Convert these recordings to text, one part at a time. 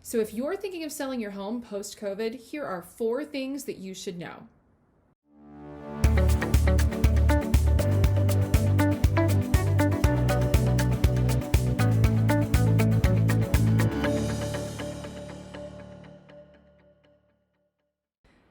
So if you're thinking of selling your home post-COVID, here are 4 things that you should know.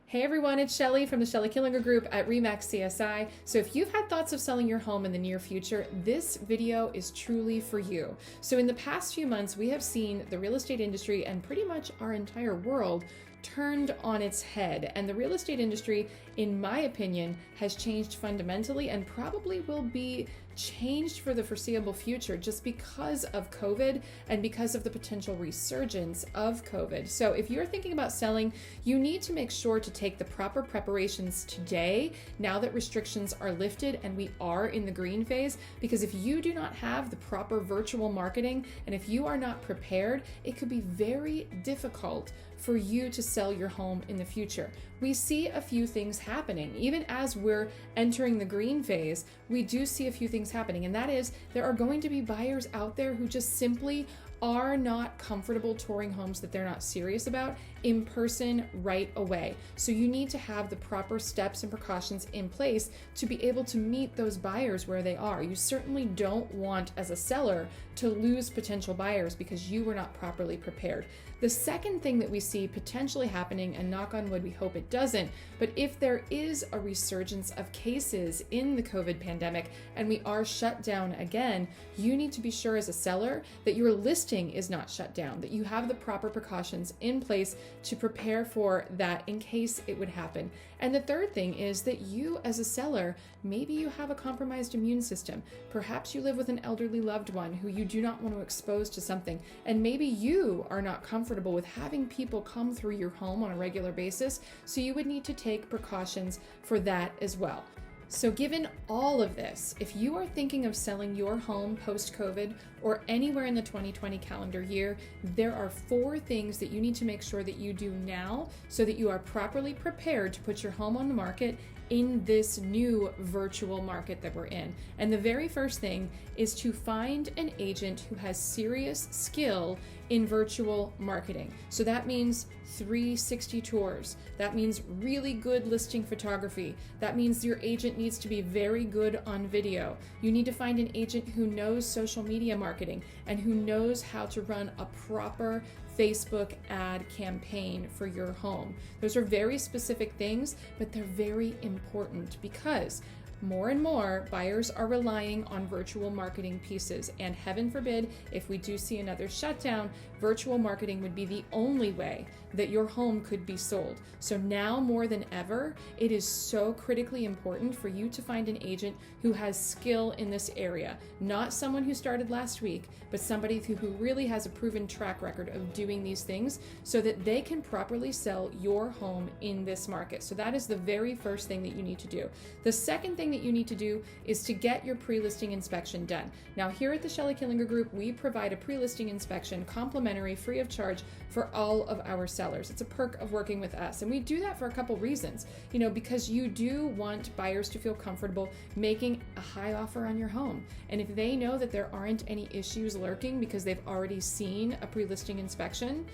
Hey everyone, it's Shelly from the Shelly Killinger Group at RE/MAX CSI. So if you've had thoughts of selling your home in the near future, this video is truly for you. So in the past few months, we have seen the real estate industry and pretty much our entire world turned on its head. And the real estate industry, in my opinion, has changed fundamentally and probably will be changed for the foreseeable future just because of COVID and because of the potential resurgence of COVID. So if you're thinking about selling, you need to make sure to take the proper preparations today, now that restrictions are lifted and we are in the green phase, because if you do not have the proper virtual marketing and if you are not prepared, it could be very difficult for you to sell your home in the future. We see a few things happening. Even as we're entering the green phase, we do see a few things happening, and that is there are going to be buyers out there who just simply are not comfortable touring homes that they're not serious about in person right away. So you need to have the proper steps and precautions in place to be able to meet those buyers where they are. You certainly don't want, as a seller, to lose potential buyers because you were not properly prepared. The second thing that we see potentially happening, and knock on wood, we hope it doesn't, but if there is a resurgence of cases in the COVID pandemic and we are shut down again, you need to be sure as a seller that your listing is not shut down, that you have the proper precautions in place to prepare for that in case it would happen. And the third thing is that you as a seller, maybe you have a compromised immune system. Perhaps you live with an elderly loved one who you do not want to expose to something, and maybe you are not comfortable with having people come through your home on a regular basis, so you would need to take precautions for that as well. So given all of this, if you are thinking of selling your home post-COVID or anywhere in the 2020 calendar year, there are 4 things that you need to make sure that you do now so that you are properly prepared to put your home on the market in this new virtual market that we're in. And the very first thing is to find an agent who has serious skill in virtual marketing. So that means 360 tours. That means really good listing photography. That means your agent needs to be very good on video. You need to find an agent who knows social media marketing and who knows how to run a proper Facebook ad campaign for your home. Those are very specific things, but they're very important because more and more buyers are relying on virtual marketing pieces, and heaven forbid, if we do see another shutdown, virtual marketing would be the only way that your home could be sold. So now more than ever, it is so critically important for you to find an agent who has skill in this area, not someone who started last week, but somebody who really has a proven track record of doing these things so that they can properly sell your home in this market. So that is the very first thing that you need to do. The second thing that you need to do is to get your pre-listing inspection done. Now here at the Shelly Killinger Group, we provide a pre-listing inspection complimentary, free of charge for all of our sellers. It's a perk of working with us. And we do that for a couple reasons, because you do want buyers to feel comfortable making a high offer on your home. And if they know that there aren't any issues lurking because they've already seen a pre-listing inspection,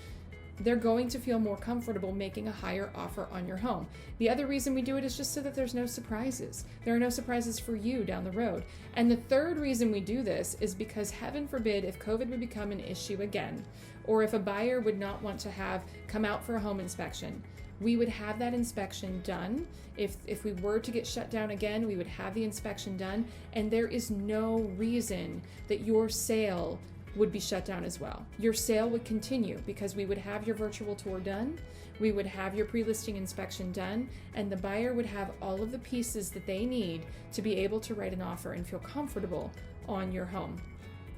they're going to feel more comfortable making a higher offer on your home. The other reason we do it is just so that there's no surprises. There are no surprises for you down the road. And the third reason we do this is because heaven forbid if COVID would become an issue again, or if a buyer would not want to come out for a home inspection, we would have that inspection done. If we were to get shut down again, we would have the inspection done, and there is no reason that your sale would be shut down as well. Your sale would continue because we would have your virtual tour done, we would have your pre-listing inspection done, and the buyer would have all of the pieces that they need to be able to write an offer and feel comfortable on your home.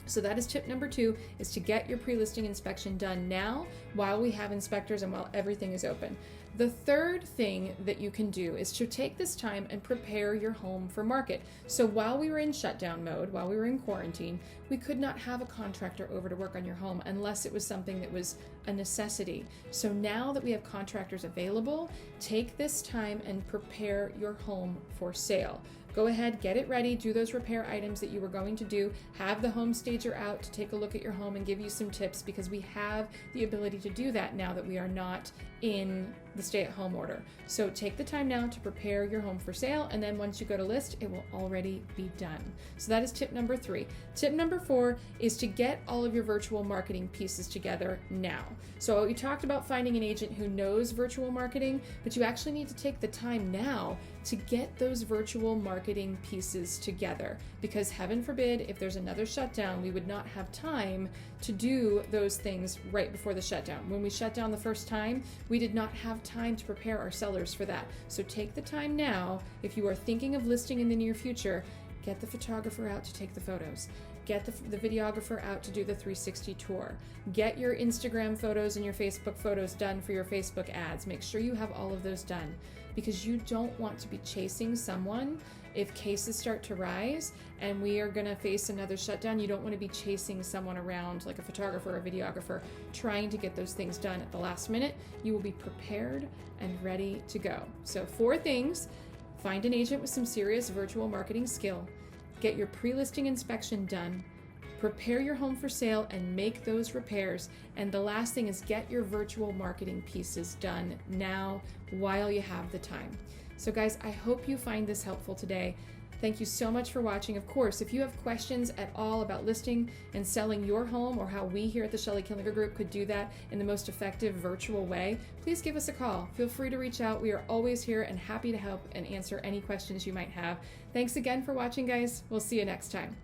So that is tip number 2, is to get your pre-listing inspection done now while we have inspectors and while everything is open. The third thing that you can do is to take this time and prepare your home for market. So while we were in shutdown mode, while we were in quarantine, we could not have a contractor over to work on your home unless it was something that was a necessity. So now that we have contractors available, take this time and prepare your home for sale. Go ahead, get it ready, do those repair items that you were going to do, have the home stager out to take a look at your home and give you some tips, because we have the ability to do that now that we are not in the stay-at-home order. So take the time now to prepare your home for sale, and then once you go to list, it will already be done. So that is tip number 3. Tip number 4 is to get all of your virtual marketing pieces together now. So we talked about finding an agent who knows virtual marketing, but you actually need to take the time now to get those virtual marketing pieces together, because heaven forbid, if there's another shutdown, we would not have time to do those things right before the shutdown. When we shut down the first time, we did not have time to prepare our sellers for that. So take the time now. If you are thinking of listing in the near future, get the photographer out to take the photos. Get the videographer out to do the 360 tour. Get your Instagram photos and your Facebook photos done for your Facebook ads. Make sure you have all of those done, because you don't want to be chasing someone if cases start to rise and we are going to face another shutdown. You don't want to be chasing someone around like a photographer or a videographer trying to get those things done at the last minute. You will be prepared and ready to go. So 4 things: find an agent with some serious virtual marketing skill, get your pre-listing inspection done, prepare your home for sale and make those repairs, and the last thing is get your virtual marketing pieces done now while you have the time. So guys, I hope you find this helpful today. Thank you so much for watching. Of course, if you have questions at all about listing and selling your home, or how we here at the Shelley Killinger Group could do that in the most effective virtual way, please give us a call. Feel free to reach out. We are always here and happy to help and answer any questions you might have. Thanks again for watching, guys. We'll see you next time.